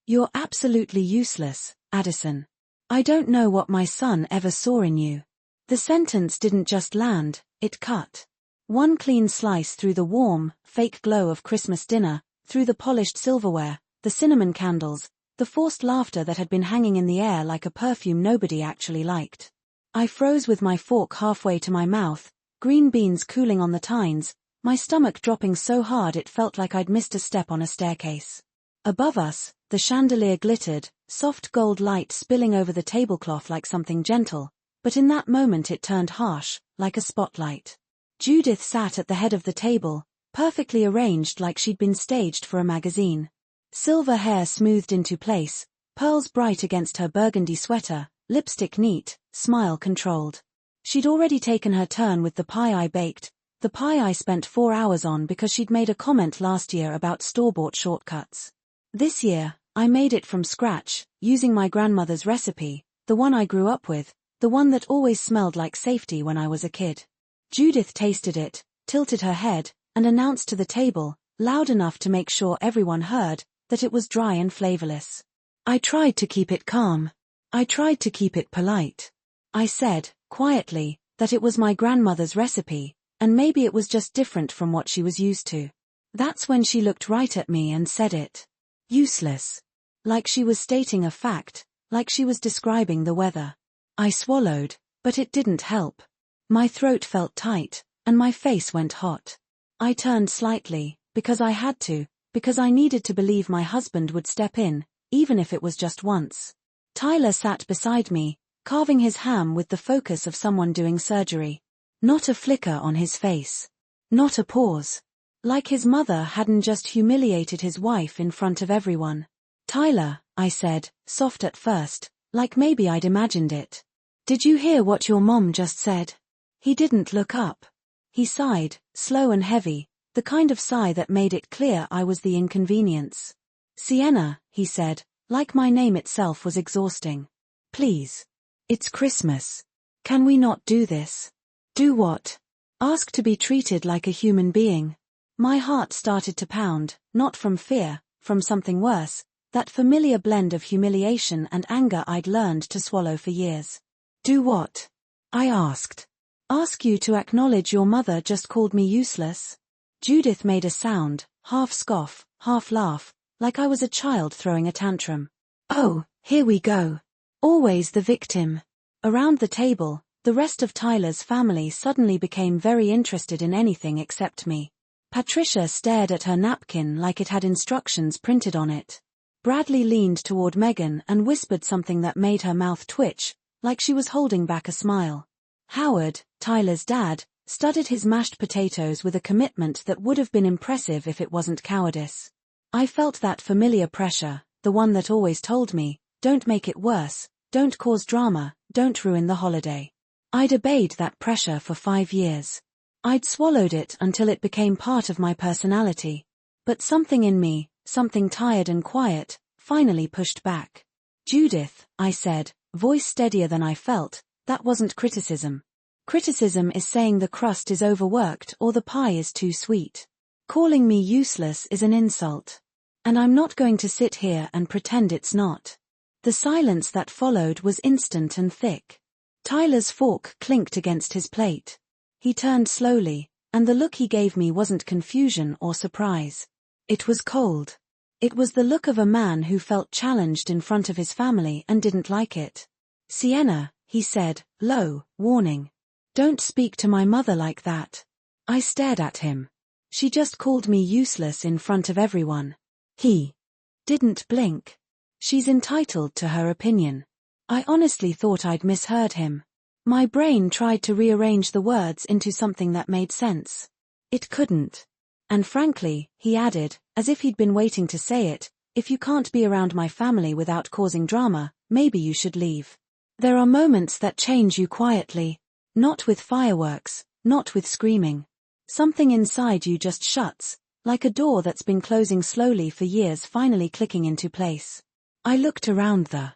You're absolutely useless, Addison. I don't know what my son ever saw in you. The sentence didn't just land, it cut. One clean slice through the warm, fake glow of Christmas dinner, through the polished silverware, the cinnamon candles, the forced laughter that had been hanging in the air like a perfume nobody actually liked. I froze with my fork halfway to my mouth, green beans cooling on the tines, my stomach dropping so hard it felt like I'd missed a step on a staircase. Above us, the chandelier glittered, soft gold light spilling over the tablecloth like something gentle, but in that moment it turned harsh, like a spotlight. Judith sat at the head of the table, perfectly arranged like she'd been staged for a magazine. Silver hair smoothed into place, pearls bright against her burgundy sweater, lipstick neat, smile controlled. She'd already taken her turn with the pie I baked, the pie I spent 4 hours on because she'd made a comment last year about store-bought shortcuts. This year, I made it from scratch, using my grandmother's recipe, the one I grew up with, the one that always smelled like safety when I was a kid. Judith tasted it, tilted her head, and announced to the table, loud enough to make sure everyone heard, that it was dry and flavorless. I tried to keep it calm. I tried to keep it polite. I said, quietly, that it was my grandmother's recipe, and maybe it was just different from what she was used to. That's when she looked right at me and said it. Useless. Like she was stating a fact, like she was describing the weather. I swallowed, but it didn't help. My throat felt tight, and my face went hot. I turned slightly, because I had to, because I needed to believe my husband would step in, even if it was just once. Tyler sat beside me, carving his ham with the focus of someone doing surgery. Not a flicker on his face. Not a pause. Like his mother hadn't just humiliated his wife in front of everyone. Tyler, I said, soft at first, like maybe I'd imagined it. Did you hear what your mom just said? He didn't look up. He sighed, slow and heavy, the kind of sigh that made it clear I was the inconvenience. Sienna, he said, like my name itself was exhausting. Please. It's Christmas. Can we not do this? Do what? Ask to be treated like a human being. My heart started to pound, not from fear, from something worse, that familiar blend of humiliation and anger I'd learned to swallow for years. Do what? I asked. Ask you to acknowledge your mother just called me useless? Judith made a sound, half scoff, half laugh, like I was a child throwing a tantrum. Oh, here we go. Always the victim. Around the table, the rest of Tyler's family suddenly became very interested in anything except me. Patricia stared at her napkin like it had instructions printed on it. Bradley leaned toward Megan and whispered something that made her mouth twitch, like she was holding back a smile. Howard, Tyler's dad, studied his mashed potatoes with a commitment that would have been impressive if it wasn't cowardice. I felt that familiar pressure, the one that always told me, don't make it worse, don't cause drama, don't ruin the holiday. I'd obeyed that pressure for 5 years. I'd swallowed it until it became part of my personality. But something in me, something tired and quiet, finally pushed back. Judith, I said, voice steadier than I felt, that wasn't criticism. Criticism is saying the crust is overworked or the pie is too sweet. Calling me useless is an insult. And I'm not going to sit here and pretend it's not. The silence that followed was instant and thick. Tyler's fork clinked against his plate. He turned slowly, and the look he gave me wasn't confusion or surprise. It was cold. It was the look of a man who felt challenged in front of his family and didn't like it. Sienna, he said, low, warning. Don't speak to my mother like that. I stared at him. She just called me useless in front of everyone. He didn't blink. She's entitled to her opinion. I honestly thought I'd misheard him. My brain tried to rearrange the words into something that made sense. It couldn't. And frankly, he added, as if he'd been waiting to say it, if you can't be around my family without causing drama, maybe you should leave. There are moments that change you quietly. Not with fireworks, not with screaming. Something inside you just shuts, like a door that's been closing slowly for years finally clicking into place. I looked around the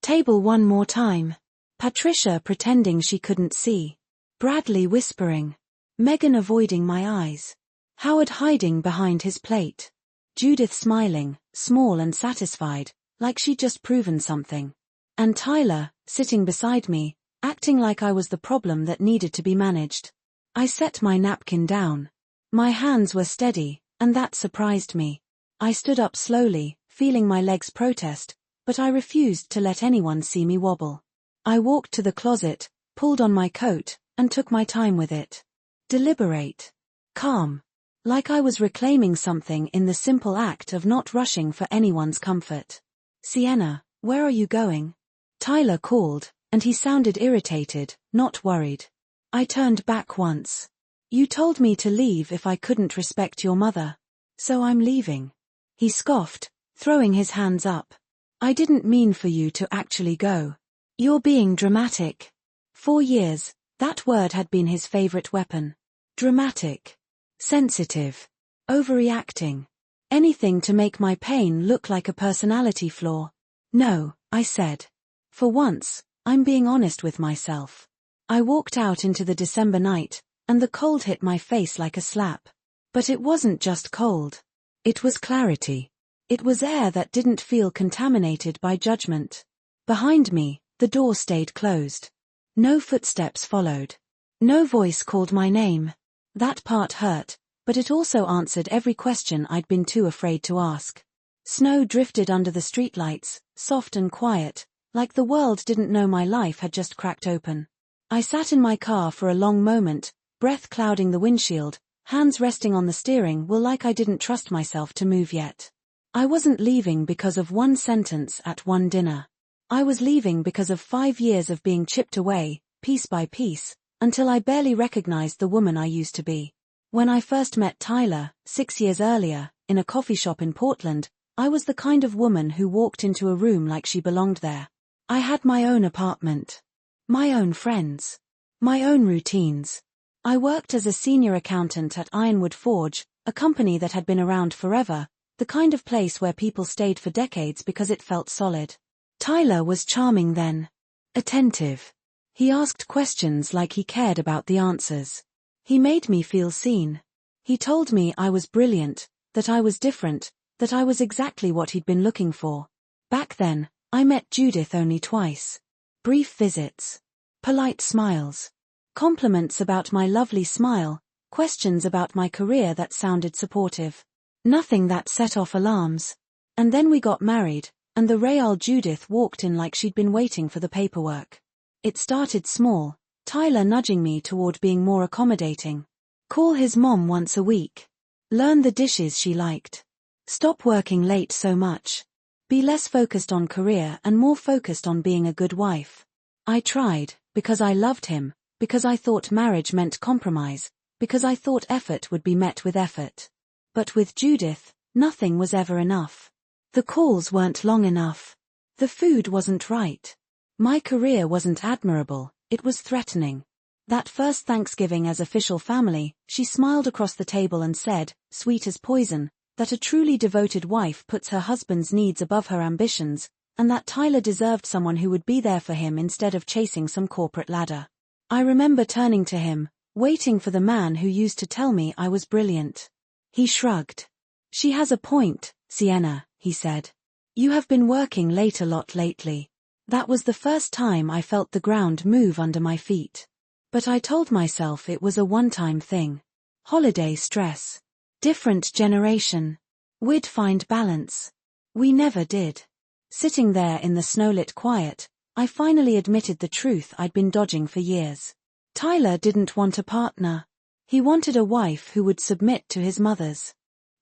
table one more time. Patricia pretending she couldn't see. Bradley whispering. Megan avoiding my eyes. Howard hiding behind his plate. Judith smiling, small and satisfied, like she'd just proven something. And Tyler, sitting beside me, acting like I was the problem that needed to be managed. I set my napkin down. My hands were steady, and that surprised me. I stood up slowly, feeling my legs protest, but I refused to let anyone see me wobble. I walked to the closet, pulled on my coat, and took my time with it. Deliberate. Calm. Like I was reclaiming something in the simple act of not rushing for anyone's comfort. Sienna, where are you going? Tyler called, and he sounded irritated, not worried. I turned back once. You told me to leave if I couldn't respect your mother. So I'm leaving. He scoffed, throwing his hands up. I didn't mean for you to actually go. You're being dramatic. 4 years, that word had been his favorite weapon. Dramatic. Sensitive. Overreacting. Anything to make my pain look like a personality flaw. No, I said. For once, I'm being honest with myself. I walked out into the December night, and the cold hit my face like a slap. But it wasn't just cold. It was clarity. It was air that didn't feel contaminated by judgment. Behind me, the door stayed closed. No footsteps followed. No voice called my name. That part hurt, but it also answered every question I'd been too afraid to ask. Snow drifted under the streetlights, soft and quiet, like the world didn't know my life had just cracked open. I sat in my car for a long moment, breath clouding the windshield, hands resting on the steering wheel like I didn't trust myself to move yet. I wasn't leaving because of one sentence at one dinner. I was leaving because of 5 years of being chipped away, piece by piece, until I barely recognized the woman I used to be. When I first met Tyler, 6 years earlier, in a coffee shop in Portland, I was the kind of woman who walked into a room like she belonged there. I had my own apartment. My own friends. My own routines. I worked as a senior accountant at Ironwood Forge, a company that had been around forever, the kind of place where people stayed for decades because it felt solid. Tyler was charming then. Attentive. He asked questions like he cared about the answers. He made me feel seen. He told me I was brilliant, that I was different, that I was exactly what he'd been looking for. Back then, I met Judith only twice. Brief visits. Polite smiles. Compliments about my lovely smile, questions about my career that sounded supportive. Nothing that set off alarms. And then we got married, and the real Judith walked in like she'd been waiting for the paperwork. It started small, Tyler nudging me toward being more accommodating. Call his mom once a week. Learn the dishes she liked. Stop working late so much. Be less focused on career and more focused on being a good wife. I tried, because I loved him, because I thought marriage meant compromise, because I thought effort would be met with effort. But with Judith, nothing was ever enough. The calls weren't long enough. The food wasn't right. My career wasn't admirable, it was threatening. That first Thanksgiving as official family, she smiled across the table and said, sweet as poison, that a truly devoted wife puts her husband's needs above her ambitions, and that Tyler deserved someone who would be there for him instead of chasing some corporate ladder. I remember turning to him, waiting for the man who used to tell me I was brilliant. He shrugged. She has a point, Sienna, he said. You have been working late a lot lately. That was the first time I felt the ground move under my feet. But I told myself it was a one-time thing. Holiday stress. Different generation. We'd find balance. We never did. Sitting there in the snowlit quiet, I finally admitted the truth I'd been dodging for years. Tyler didn't want a partner. He wanted a wife who would submit to his mother's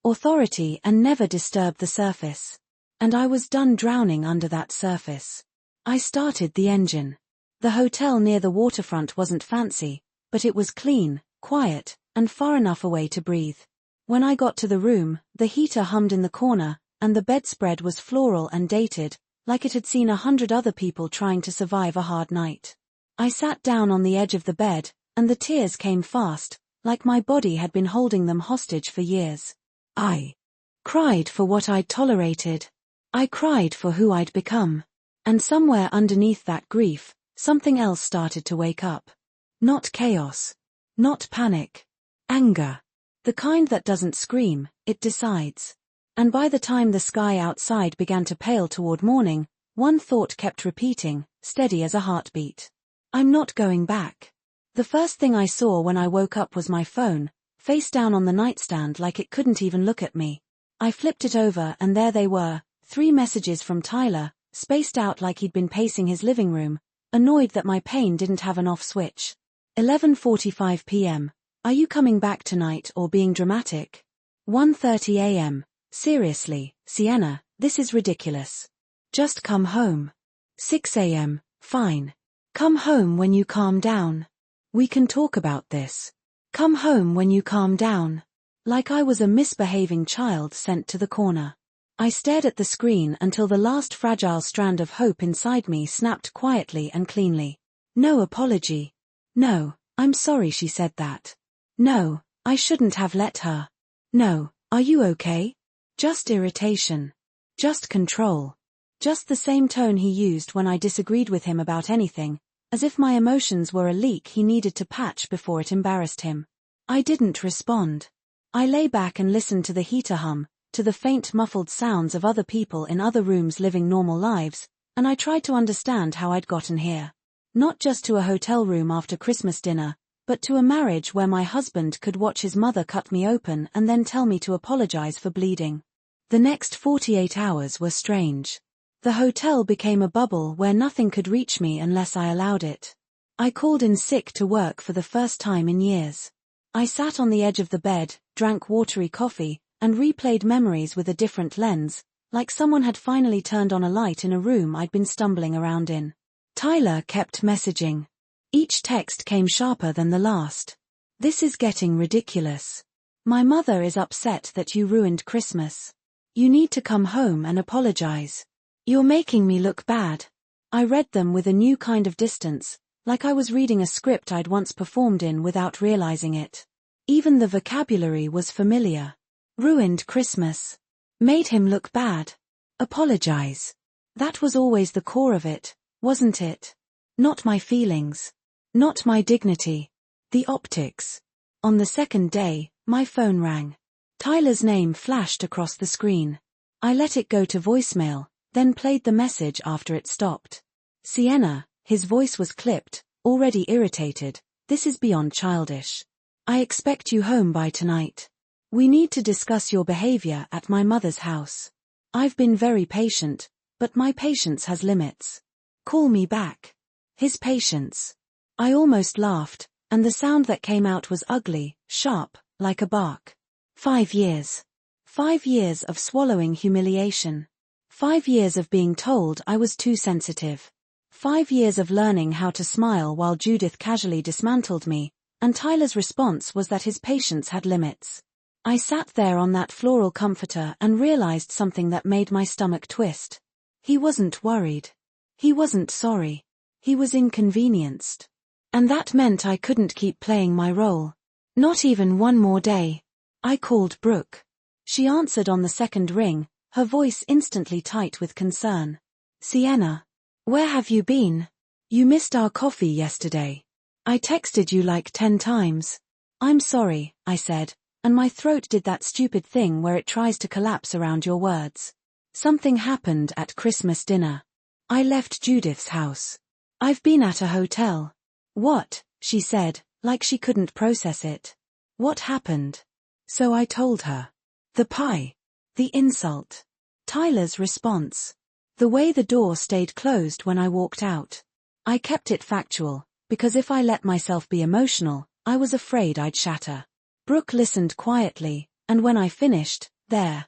authority and never disturb the surface. And I was done drowning under that surface. I started the engine. The hotel near the waterfront wasn't fancy, but it was clean, quiet, and far enough away to breathe. When I got to the room, the heater hummed in the corner, and the bedspread was floral and dated, like it had seen 100 other people trying to survive a hard night. I sat down on the edge of the bed, and the tears came fast, like my body had been holding them hostage for years. I cried for what I'd tolerated. I cried for who I'd become. And somewhere underneath that grief, something else started to wake up. Not chaos. Not panic. Anger. The kind that doesn't scream, it decides. And by the time the sky outside began to pale toward morning, one thought kept repeating, steady as a heartbeat. I'm not going back. The first thing I saw when I woke up was my phone, face down on the nightstand like it couldn't even look at me. I flipped it over and there they were, 3 messages from Tyler, spaced out like he'd been pacing his living room, annoyed that my pain didn't have an off switch. 11:45 p.m. Are you coming back tonight or being dramatic? 1:30 a.m. Seriously, Sienna, this is ridiculous. Just come home. 6 a.m. Fine. Come home when you calm down. We can talk about this. Come home when you calm down. Like I was a misbehaving child sent to the corner. I stared at the screen until the last fragile strand of hope inside me snapped quietly and cleanly. No apology. No, I'm sorry she said that. No, I shouldn't have let her. No, are you okay? Just irritation. Just control. Just the same tone he used when I disagreed with him about anything, as if my emotions were a leak he needed to patch before it embarrassed him. I didn't respond. I lay back and listened to the heater hum, to the faint muffled sounds of other people in other rooms living normal lives, and I tried to understand how I'd gotten here. Not just to a hotel room after Christmas dinner, but to a marriage where my husband could watch his mother cut me open and then tell me to apologize for bleeding. The next 48 hours were strange. The hotel became a bubble where nothing could reach me unless I allowed it. I called in sick to work for the first time in years. I sat on the edge of the bed, drank watery coffee, and replayed memories with a different lens, like someone had finally turned on a light in a room I'd been stumbling around in. Tyler kept messaging. Each text came sharper than the last. This is getting ridiculous. My mother is upset that you ruined Christmas. You need to come home and apologize. You're making me look bad. I read them with a new kind of distance, like I was reading a script I'd once performed in without realizing it. Even the vocabulary was familiar. Ruined Christmas. Made him look bad. Apologize. That was always the core of it, wasn't it? Not my feelings. Not my dignity. The optics. On the second day, my phone rang. Tyler's name flashed across the screen. I let it go to voicemail, then played the message after it stopped. Sienna, his voice was clipped, already irritated. This is beyond childish. I expect you home by tonight. We need to discuss your behavior at my mother's house. I've been very patient, but my patience has limits. Call me back. His patience. I almost laughed, and the sound that came out was ugly, sharp, like a bark. 5 years. 5 years of swallowing humiliation. 5 years of being told I was too sensitive. 5 years of learning how to smile while Judith casually dismantled me, and Tyler's response was that his patience had limits. I sat there on that floral comforter and realized something that made my stomach twist. He wasn't worried. He wasn't sorry. He was inconvenienced. And that meant I couldn't keep playing my role. Not even one more day. I called Brooke. She answered on the second ring, her voice instantly tight with concern. Sienna. Where have you been? You missed our coffee yesterday. I texted you like 10 times. I'm sorry, I said, and my throat did that stupid thing where it tries to collapse around your words. Something happened at Christmas dinner. I left Judith's house. I've been at a hotel. What? She said, like she couldn't process it. What happened? So I told her. The pie. The insult. Tyler's response. The way the door stayed closed when I walked out. I kept it factual, because if I let myself be emotional, I was afraid I'd shatter. Brooke listened quietly, and when I finished, there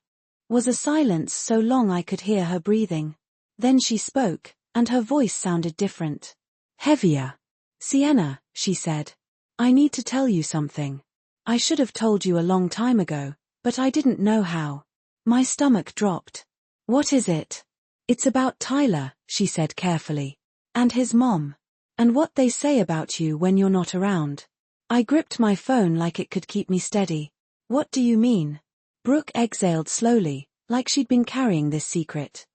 was a silence so long I could hear her breathing. Then she spoke, and her voice sounded different. Heavier. Sienna, she said. I need to tell you something. I should have told you a long time ago, but I didn't know how. My stomach dropped. What is it? It's about Tyler, she said carefully. And his mom. And what they say about you when you're not around. I gripped my phone like it could keep me steady. What do you mean? Brooke exhaled slowly, like she'd been carrying this secret.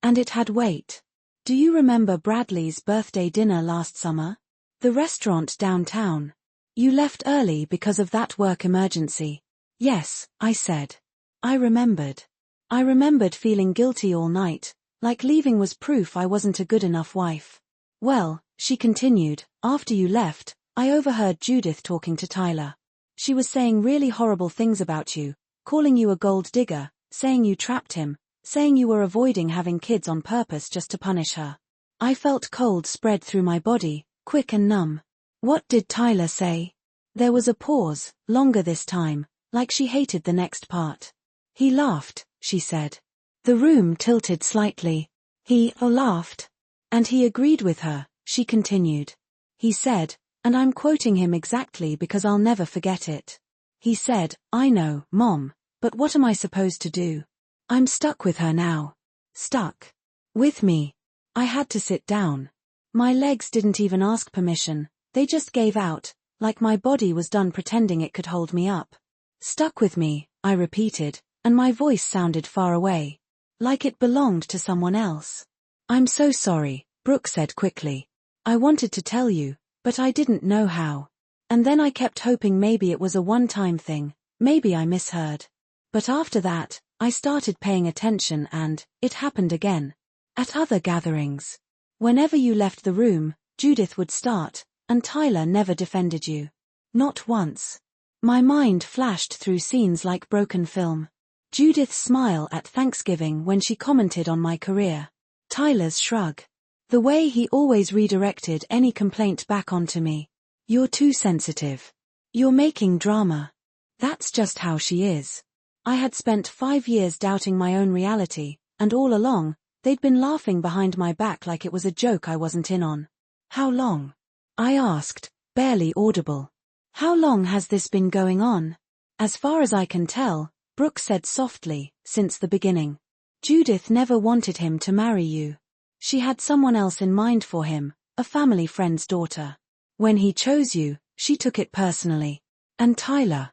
And it had weight. Do you remember Bradley's birthday dinner last summer? The restaurant downtown. You left early because of that work emergency. Yes, I said. I remembered. I remembered feeling guilty all night, like leaving was proof I wasn't a good enough wife. Well, she continued, after you left, I overheard Judith talking to Tyler. She was saying really horrible things about you, calling you a gold digger, saying you trapped him, saying you were avoiding having kids on purpose just to punish her. I felt cold spread through my body, quick and numb. What did Tyler say? There was a pause, longer this time, like she hated the next part. He laughed, she said. The room tilted slightly. He laughed. And he agreed with her, she continued. He said, and I'm quoting him exactly because I'll never forget it. He said, I know, Mom, but what am I supposed to do? I'm stuck with her now. Stuck. With me. I had to sit down. My legs didn't even ask permission, they just gave out, like my body was done pretending it could hold me up. Stuck with me, I repeated, and my voice sounded far away. Like it belonged to someone else. I'm so sorry, Brooke said quickly. I wanted to tell you, but I didn't know how. And then I kept hoping maybe it was a one-time thing, maybe I misheard. But after that, I started paying attention and, it happened again. At other gatherings. Whenever you left the room, Judith would start, and Tyler never defended you. Not once. My mind flashed through scenes like broken film. Judith's smile at Thanksgiving when she commented on my career. Tyler's shrug. The way he always redirected any complaint back onto me. You're too sensitive. You're making drama. That's just how she is. I had spent 5 years doubting my own reality, and all along, they'd been laughing behind my back like it was a joke I wasn't in on. How long? I asked, barely audible. How long has this been going on? As far as I can tell, Brooke said softly, since the beginning. Judith never wanted him to marry you. She had someone else in mind for him, a family friend's daughter. When he chose you, she took it personally. And Tyler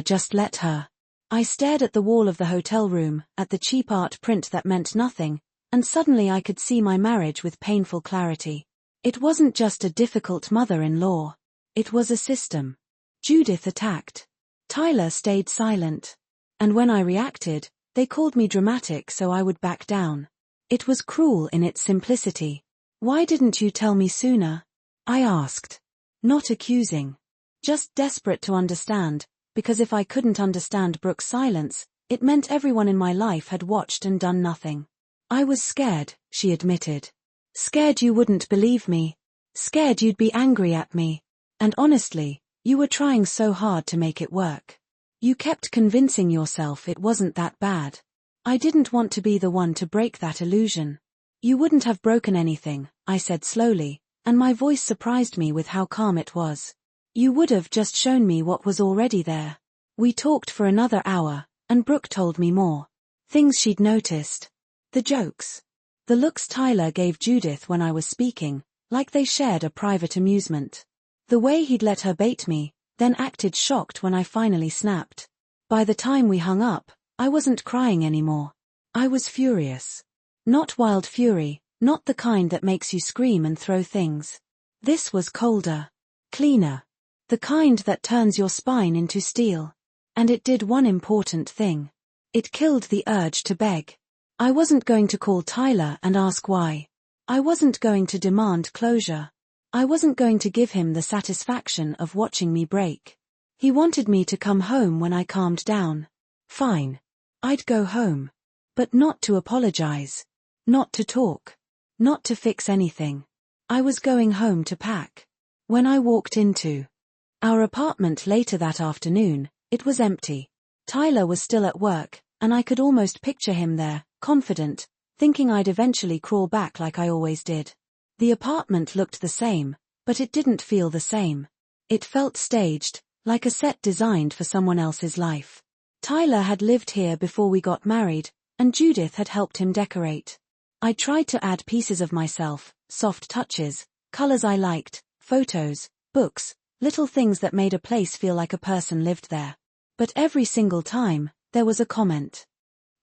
just let her. I stared at the wall of the hotel room, at the cheap art print that meant nothing, and suddenly I could see my marriage with painful clarity. It wasn't just a difficult mother-in-law. It was a system. Judith attacked. Tyler stayed silent. And when I reacted, they called me dramatic so I would back down. It was cruel in its simplicity. Why didn't you tell me sooner? I asked. Not accusing. Just desperate to understand, because if I couldn't understand Brooke's silence, it meant everyone in my life had watched and done nothing. I was scared, she admitted. Scared you wouldn't believe me. Scared you'd be angry at me. And honestly, you were trying so hard to make it work. You kept convincing yourself it wasn't that bad. I didn't want to be the one to break that illusion. You wouldn't have broken anything, I said slowly, and my voice surprised me with how calm it was. You would have just shown me what was already there. We talked for another hour, and Brooke told me more. Things she'd noticed. The jokes. The looks Tyler gave Judith when I was speaking, like they shared a private amusement. The way he'd let her bait me, then acted shocked when I finally snapped. By the time we hung up, I wasn't crying anymore. I was furious. Not wild fury, not the kind that makes you scream and throw things. This was colder. Cleaner. The kind that turns your spine into steel. And it did one important thing. It killed the urge to beg. I wasn't going to call Tyler and ask why. I wasn't going to demand closure. I wasn't going to give him the satisfaction of watching me break. He wanted me to come home when I calmed down. Fine. I'd go home. But not to apologize. Not to talk. Not to fix anything. I was going home to pack. When I walked into our apartment later that afternoon, it was empty. Tyler was still at work, and I could almost picture him there, confident, thinking I'd eventually crawl back like I always did. The apartment looked the same, but it didn't feel the same. It felt staged, like a set designed for someone else's life. Tyler had lived here before we got married, and Judith had helped him decorate. I tried to add pieces of myself, soft touches, colors I liked, photos, books, little things that made a place feel like a person lived there. But every single time, there was a comment.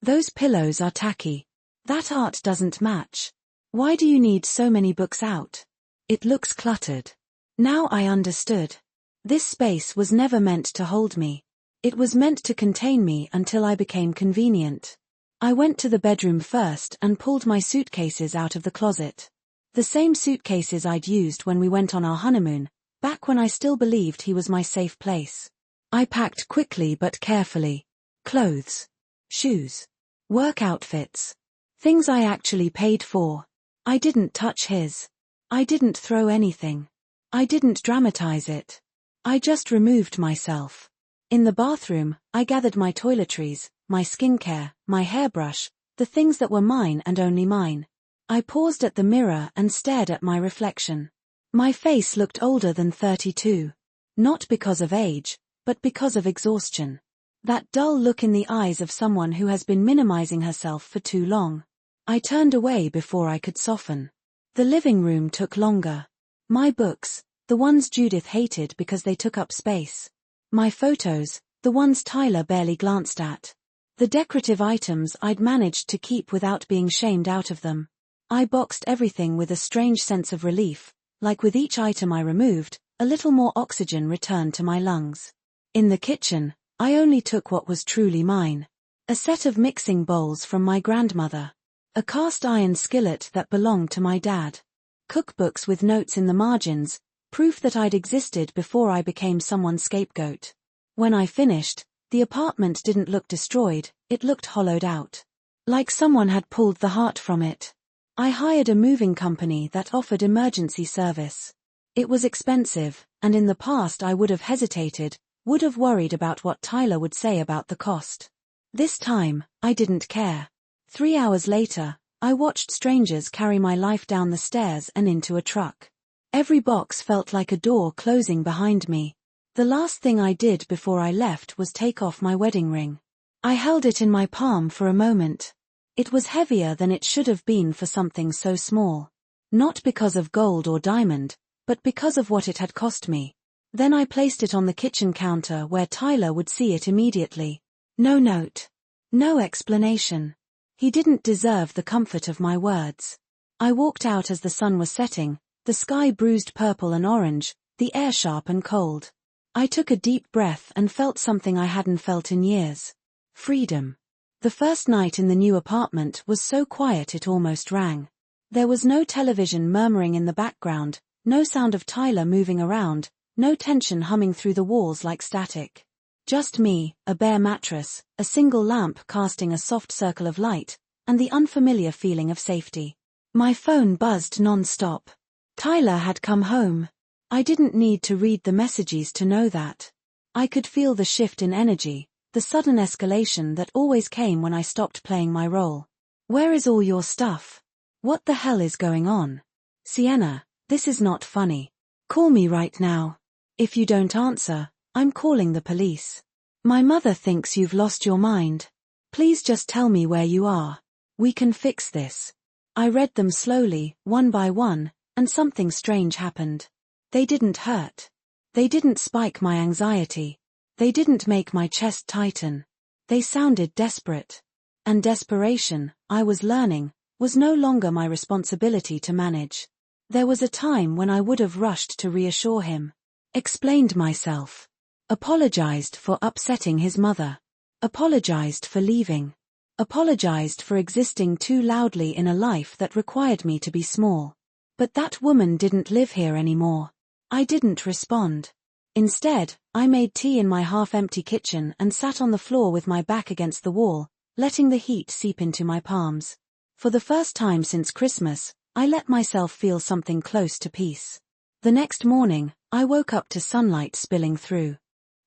Those pillows are tacky. That art doesn't match. Why do you need so many books out? It looks cluttered. Now I understood. This space was never meant to hold me. It was meant to contain me until I became convenient. I went to the bedroom first and pulled my suitcases out of the closet. The same suitcases I'd used when we went on our honeymoon, back when I still believed he was my safe place. I packed quickly but carefully. Clothes. Shoes. Work outfits. Things I actually paid for. I didn't touch his. I didn't throw anything. I didn't dramatize it. I just removed myself. In the bathroom, I gathered my toiletries, my skincare, my hairbrush, the things that were mine and only mine. I paused at the mirror and stared at my reflection. My face looked older than 32. Not because of age, but because of exhaustion. That dull look in the eyes of someone who has been minimizing herself for too long. I turned away before I could soften. The living room took longer. My books, the ones Judith hated because they took up space. My photos, the ones Tyler barely glanced at. The decorative items I'd managed to keep without being shamed out of them. I boxed everything with a strange sense of relief, like with each item I removed, a little more oxygen returned to my lungs. In the kitchen, I only took what was truly mine. A set of mixing bowls from my grandmother. A cast iron skillet that belonged to my dad. Cookbooks with notes in the margins, proof that I'd existed before I became someone's scapegoat. When I finished, the apartment didn't look destroyed, it looked hollowed out. Like someone had pulled the heart from it. I hired a moving company that offered emergency service. It was expensive, and in the past I would have hesitated, would have worried about what Tyler would say about the cost. This time, I didn't care. 3 hours later, I watched strangers carry my life down the stairs and into a truck. Every box felt like a door closing behind me. The last thing I did before I left was take off my wedding ring. I held it in my palm for a moment. It was heavier than it should have been for something so small. Not because of gold or diamond, but because of what it had cost me. Then I placed it on the kitchen counter where Tyler would see it immediately. No note. No explanation. He didn't deserve the comfort of my words. I walked out as the sun was setting, the sky bruised purple and orange, the air sharp and cold. I took a deep breath and felt something I hadn't felt in years. Freedom. The first night in the new apartment was so quiet it almost rang. There was no television murmuring in the background, no sound of Tyler moving around, no tension humming through the walls like static. Just me, a bare mattress, a single lamp casting a soft circle of light, and the unfamiliar feeling of safety. My phone buzzed non-stop. Tyler had come home. I didn't need to read the messages to know that. I could feel the shift in energy, the sudden escalation that always came when I stopped playing my role. Where is all your stuff? What the hell is going on? Sienna, this is not funny. Call me right now. If you don't answer, I'm calling the police. My mother thinks you've lost your mind. Please just tell me where you are. We can fix this. I read them slowly, one by one, and something strange happened. They didn't hurt. They didn't spike my anxiety. They didn't make my chest tighten. They sounded desperate. And desperation, I was learning, was no longer my responsibility to manage. There was a time when I would have rushed to reassure him. Explained myself. Apologized for upsetting his mother. Apologized for leaving. Apologized for existing too loudly in a life that required me to be small. But that woman didn't live here anymore. I didn't respond. Instead, I made tea in my half-empty kitchen and sat on the floor with my back against the wall, letting the heat seep into my palms. For the first time since Christmas, I let myself feel something close to peace. The next morning, I woke up to sunlight spilling through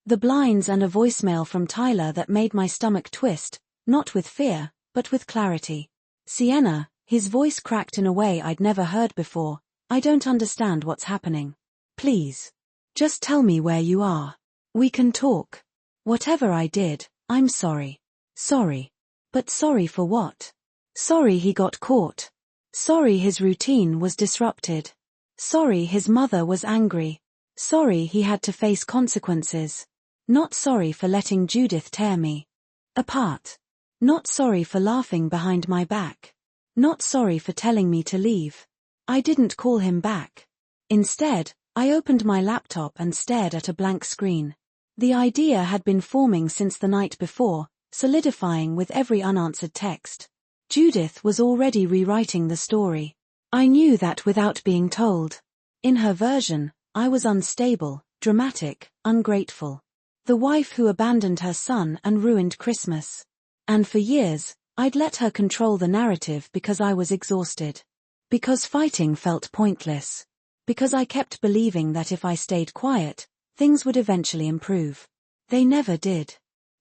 the blinds and a voicemail from Tyler that made my stomach twist, not with fear, but with clarity. Sienna, his voice cracked in a way I'd never heard before, I don't understand what's happening. Please. Just tell me where you are. We can talk. Whatever I did, I'm sorry. Sorry. But sorry for what? Sorry he got caught. Sorry his routine was disrupted. Sorry his mother was angry. Sorry he had to face consequences. Not sorry for letting Judith tear me apart. Not sorry for laughing behind my back. Not sorry for telling me to leave. I didn't call him back. Instead, I opened my laptop and stared at a blank screen. The idea had been forming since the night before, solidifying with every unanswered text. Judith was already rewriting the story. I knew that without being told. In her version, I was unstable, dramatic, ungrateful. The wife who abandoned her son and ruined Christmas. And for years, I'd let her control the narrative because I was exhausted. Because fighting felt pointless. Because I kept believing that if I stayed quiet, things would eventually improve. They never did.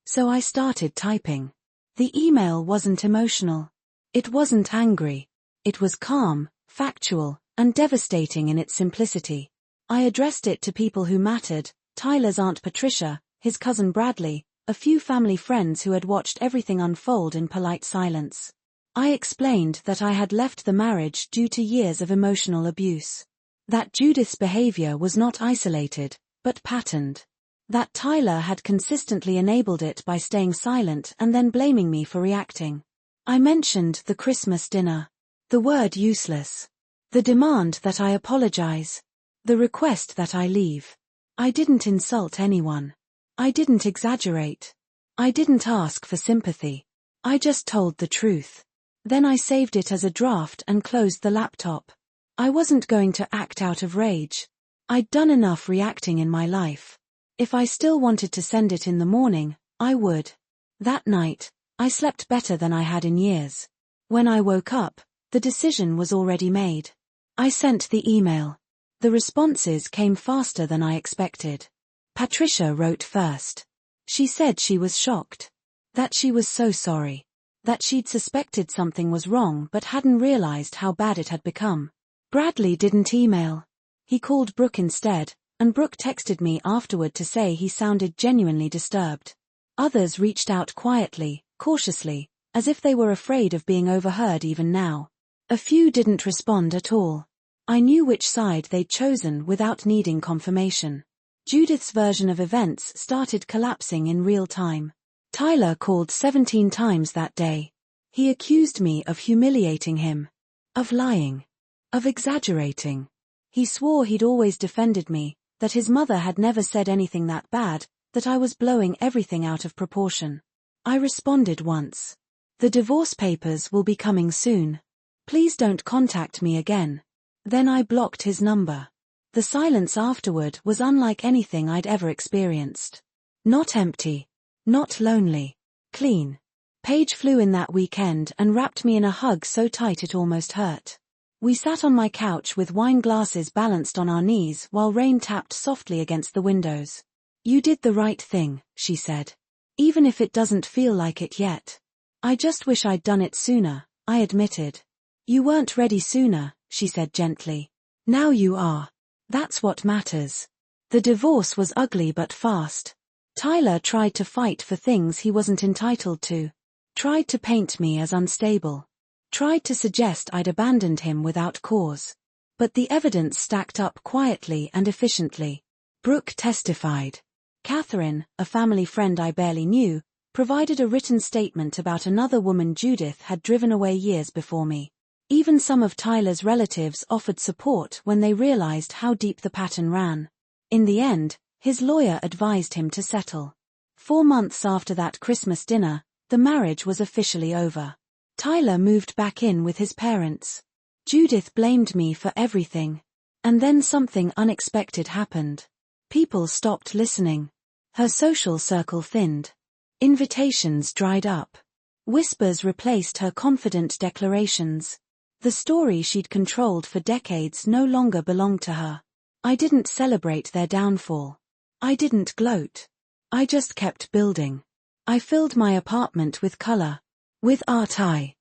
So I started typing. The email wasn't emotional. It wasn't angry. It was calm, factual, and devastating in its simplicity. I addressed it to people who mattered: Tyler's Aunt Patricia, his cousin Bradley, a few family friends who had watched everything unfold in polite silence. I explained that I had left the marriage due to years of emotional abuse. That Judith's behavior was not isolated, but patterned. That Tyler had consistently enabled it by staying silent and then blaming me for reacting. I mentioned the Christmas dinner. The word useless. The demand that I apologize. The request that I leave. I didn't insult anyone. I didn't exaggerate. I didn't ask for sympathy. I just told the truth. Then I saved it as a draft and closed the laptop. I wasn't going to act out of rage. I'd done enough reacting in my life. If I still wanted to send it in the morning, I would. That night, I slept better than I had in years. When I woke up, the decision was already made. I sent the email. The responses came faster than I expected. Patricia wrote first. She said she was shocked. That she was so sorry. That she'd suspected something was wrong but hadn't realized how bad it had become. Bradley didn't email. He called Brooke instead, and Brooke texted me afterward to say he sounded genuinely disturbed. Others reached out quietly, cautiously, as if they were afraid of being overheard even now. A few didn't respond at all. I knew which side they'd chosen without needing confirmation. Judith's version of events started collapsing in real time. Tyler called 17 times that day. He accused me of humiliating him. Of lying. Of exaggerating. He swore he'd always defended me, that his mother had never said anything that bad, that I was blowing everything out of proportion. I responded once. The divorce papers will be coming soon. Please don't contact me again. Then I blocked his number. The silence afterward was unlike anything I'd ever experienced. Not empty. Not lonely. Clean. Paige flew in that weekend and wrapped me in a hug so tight it almost hurt. We sat on my couch with wine glasses balanced on our knees while rain tapped softly against the windows. You did the right thing, she said. Even if it doesn't feel like it yet. I just wish I'd done it sooner, I admitted. You weren't ready sooner, she said gently. Now you are. That's what matters. The divorce was ugly but fast. Tyler tried to fight for things he wasn't entitled to. Tried to paint me as unstable. Tried to suggest I'd abandoned him without cause. But the evidence stacked up quietly and efficiently. Brooke testified. Catherine, a family friend I barely knew, provided a written statement about another woman Judith had driven away years before me. Even some of Tyler's relatives offered support when they realized how deep the pattern ran. In the end, his lawyer advised him to settle. 4 months after that Christmas dinner, the marriage was officially over. Tyler moved back in with his parents. Judith blamed me for everything. And then something unexpected happened. People stopped listening. Her social circle thinned. Invitations dried up. Whispers replaced her confident declarations. The story she'd controlled for decades no longer belonged to her. I didn't celebrate their downfall. I didn't gloat. I just kept building. I filled my apartment with color. With art I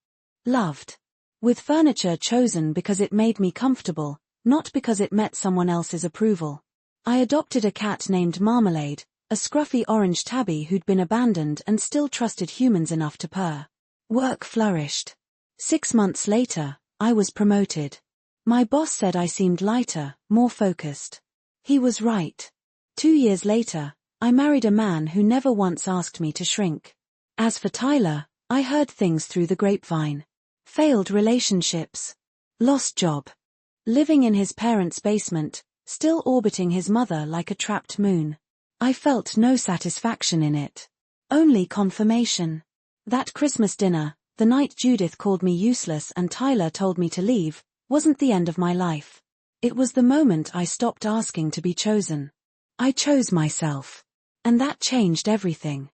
loved. With furniture chosen because it made me comfortable, not because it met someone else's approval. I adopted a cat named Marmalade, a scruffy orange tabby who'd been abandoned and still trusted humans enough to purr. Work flourished. 6 months later, I was promoted. My boss said I seemed lighter, more focused. He was right. 2 years later, I married a man who never once asked me to shrink. As for Tyler, I heard things through the grapevine. Failed relationships. Lost job. Living in his parents' basement, still orbiting his mother like a trapped moon. I felt no satisfaction in it. Only confirmation. That Christmas dinner, the night Judith called me useless and Tyler told me to leave, wasn't the end of my life. It was the moment I stopped asking to be chosen. I chose myself. And that changed everything.